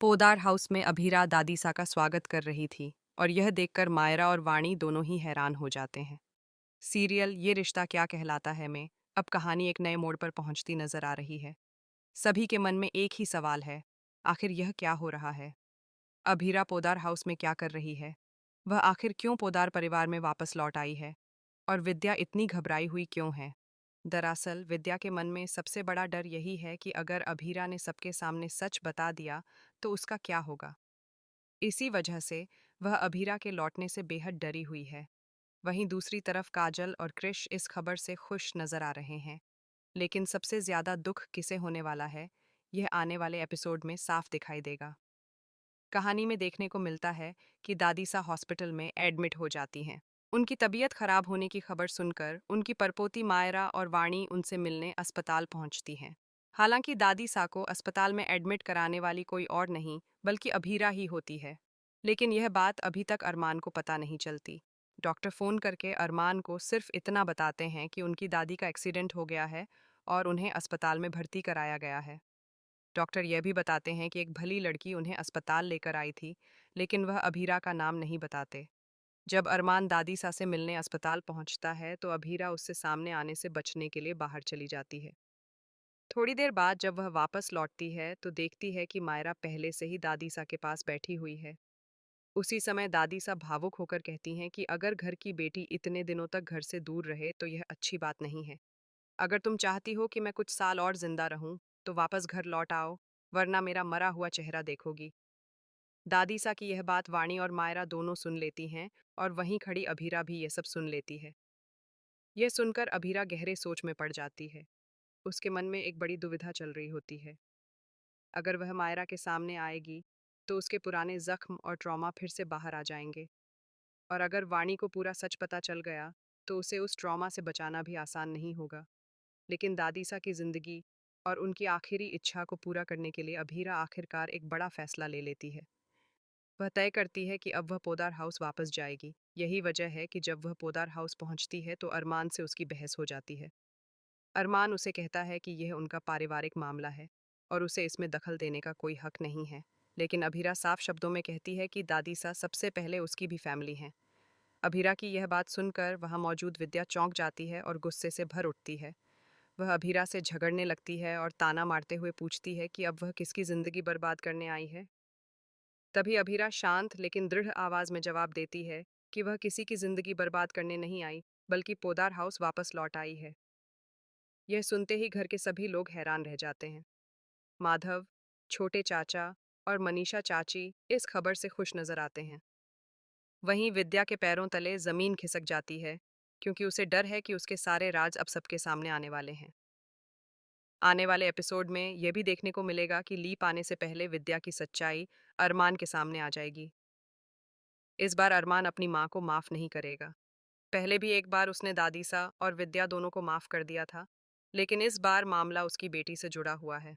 Poddar house में अभीरा दादीसा का स्वागत कर रही थी और यह देखकर मायरा और वाणी दोनों ही हैरान हो जाते हैं। सीरियल ये रिश्ता क्या कहलाता है में अब कहानी एक नए मोड़ पर पहुंचती नजर आ रही है। सभी के मन में एक ही सवाल है, आखिर यह क्या हो रहा है? अभीरा पोदार हाउस में क्या कर रही है? वह आखिर क्यों पोदार परिवार में वापस लौट आई है? और विद्या इतनी घबराई हुई क्यों है? दरअसल विद्या के मन में सबसे बड़ा डर यही है कि अगर अभीरा ने सबके सामने सच बता दिया तो उसका क्या होगा। इसी वजह से वह अभीरा के लौटने से बेहद डरी हुई है। वहीं दूसरी तरफ काजल और कृष इस खबर से खुश नजर आ रहे हैं। लेकिन सबसे ज्यादा दुख किसे होने वाला है, यह आने वाले एपिसोड में साफ दिखाई देगा। कहानी में देखने को मिलता है कि दादीसा हॉस्पिटल में एडमिट हो जाती हैं। उनकी तबीयत खराब होने की खबर सुनकर उनकी परपोती मायरा और वाणी उनसे मिलने अस्पताल पहुंचती हैं। हालांकि दादीसा को अस्पताल में एडमिट कराने वाली कोई और नहीं बल्कि अभीरा ही होती है। लेकिन यह बात अभी तक अरमान को पता नहीं चलती। डॉक्टर फोन करके अरमान को सिर्फ इतना बताते हैं कि उनकी दादी का एक्सीडेंट हो गया है और उन्हें अस्पताल में भर्ती कराया गया है। डॉक्टर यह भी बताते हैं कि एक भली लड़की उन्हें अस्पताल लेकर आई थी, लेकिन वह अभीरा का नाम नहीं बताते। जब अरमान दादीसा से मिलने अस्पताल पहुंचता है तो अभीरा उससे सामने आने से बचने के लिए बाहर चली जाती है। थोड़ी देर बाद जब वह वापस लौटती है तो देखती है कि मायरा पहले से ही दादीसा के पास बैठी हुई है। उसी समय दादीसा भावुक होकर कहती हैं कि अगर घर की बेटी इतने दिनों तक घर से दूर रहे तो यह अच्छी बात नहीं है। अगर तुम चाहती हो कि मैं कुछ साल और जिंदा रहूं तो वापस घर लौट आओ, वरना मेरा मरा हुआ चेहरा देखोगी। दादीसा की यह बात वाणी और मायरा दोनों सुन लेती हैं और वहीं खड़ी अभीरा भी यह सब सुन लेती है। यह सुनकर अभीरा गहरे सोच में पड़ जाती है। उसके मन में एक बड़ी दुविधा चल रही होती है। अगर वह मायरा के सामने आएगी तो उसके पुराने जख्म और ट्रॉमा फिर से बाहर आ जाएंगे, और अगर वाणी को पूरा सच पता चल गया तो उसे उस ट्रॉमा से बचाना भी आसान नहीं होगा। लेकिन दादीसा की जिंदगी और उनकी आखिरी इच्छा को पूरा करने के लिए अभीरा आखिरकार एक बड़ा फैसला ले लेती है। वह तय करती है कि अब वह पोदार हाउस वापस जाएगी। यही वजह है कि जब वह पोदार हाउस पहुंचती है तो अरमान से उसकी बहस हो जाती है। अरमान उसे कहता है कि यह उनका पारिवारिक मामला है और उसे इसमें दखल देने का कोई हक नहीं है। लेकिन अभीरा साफ शब्दों में कहती है कि दादीसा सबसे पहले उसकी भी फैमिली है। अभीरा की यह बात सुनकर वहां मौजूद विद्या चौंक जाती है और गुस्से से भर उठती है। वह अभीरा से झगड़ने लगती है और ताना मारते हुए पूछती है कि अब वह किसकी जिंदगी बर्बाद करने आई है। तभी अभीरा शांत लेकिन दृढ़ आवाज में जवाब देती है कि वह किसी की जिंदगी बर्बाद करने नहीं आई, बल्कि पोदार हाउस वापस लौट आई है। यह सुनते ही घर के सभी लोग हैरान रह जाते हैं। माधव, छोटे चाचा और मनीषा चाची इस खबर से खुश नजर आते हैं। वहीं विद्या के पैरों तले जमीन खिसक जाती है, क्योंकि उसे डर है कि उसके सारे राज अब सबके सामने आने वाले हैं। आने वाले एपिसोड में यह भी देखने को मिलेगा कि लीप आने से पहले विद्या की सच्चाई अरमान के सामने आ जाएगी। इस बार अरमान अपनी माँ को माफ नहीं करेगा। पहले भी एक बार उसने दादीसा और विद्या दोनों को माफ कर दिया था, लेकिन इस बार मामला उसकी बेटी से जुड़ा हुआ है।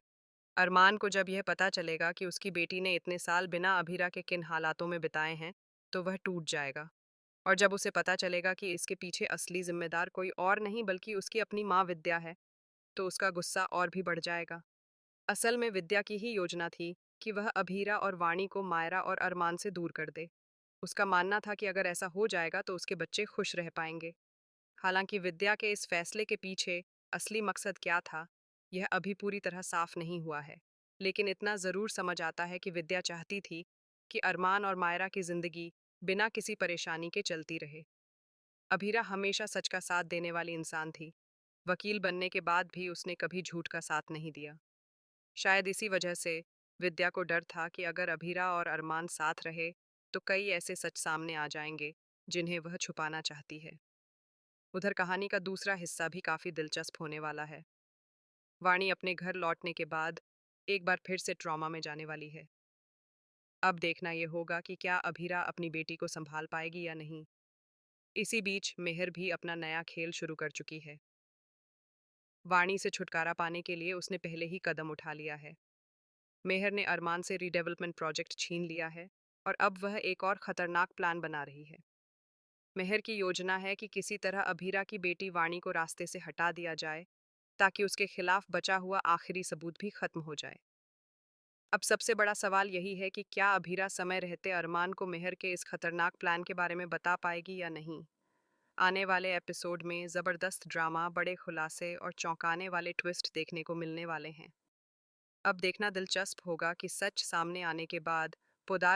अरमान को जब यह पता चलेगा कि उसकी बेटी ने इतने साल बिना अभीरा के किन हालातों में बिताए हैं, तो वह टूट जाएगा। और जब उसे पता चलेगा कि इसके पीछे असली जिम्मेदार कोई और नहीं बल्कि उसकी अपनी माँ विद्या है, तो उसका गुस्सा और भी बढ़ जाएगा। असल में विद्या की ही योजना थी कि वह अभीरा और वाणी को मायरा और अरमान से दूर कर दे। उसका मानना था कि अगर ऐसा हो जाएगा तो उसके बच्चे खुश रह पाएंगे। हालांकि विद्या के इस फैसले के पीछे असली मकसद क्या था, यह अभी पूरी तरह साफ नहीं हुआ है। लेकिन इतना जरूर समझ आता है कि विद्या चाहती थी कि अरमान और मायरा की जिंदगी बिना किसी परेशानी के चलती रहे। अभीरा हमेशा सच का साथ देने वाली इंसान थी। वकील बनने के बाद भी उसने कभी झूठ का साथ नहीं दिया। शायद इसी वजह से विद्या को डर था कि अगर अभीरा और अरमान साथ रहे तो कई ऐसे सच सामने आ जाएंगे जिन्हें वह छुपाना चाहती है। उधर कहानी का दूसरा हिस्सा भी काफी दिलचस्प होने वाला है। वाणी अपने घर लौटने के बाद एक बार फिर से ट्रॉमा में जाने वाली है। अब देखना यह होगा कि क्या अभीरा अपनी बेटी को संभाल पाएगी या नहीं। इसी बीच मेहर भी अपना नया खेल शुरू कर चुकी है। वाणी से छुटकारा पाने के लिए उसने पहले ही कदम उठा लिया है। मेहर ने अरमान से रीडेवलपमेंट प्रोजेक्ट छीन लिया है और अब वह एक और खतरनाक प्लान बना रही है। मेहर की योजना है कि किसी तरह अभीरा की बेटी वाणी को रास्ते से हटा दिया जाए, ताकि उसके खिलाफ बचा हुआ आखिरी सबूत भी खत्म हो जाए। अब सबसे बड़ा सवाल यही है कि क्या अभीरा समय रहते अरमान को मेहर के इस खतरनाक प्लान के बारे में बता पाएगी या नहीं। आने वाले एपिसोड में जबरदस्त ड्रामा, बड़े खुलासे और चौंकाने वाले ट्विस्ट देखने को मिलने वाले हैं। अब देखना दिलचस्प होगा कि सच सामने आने के बाद पोदार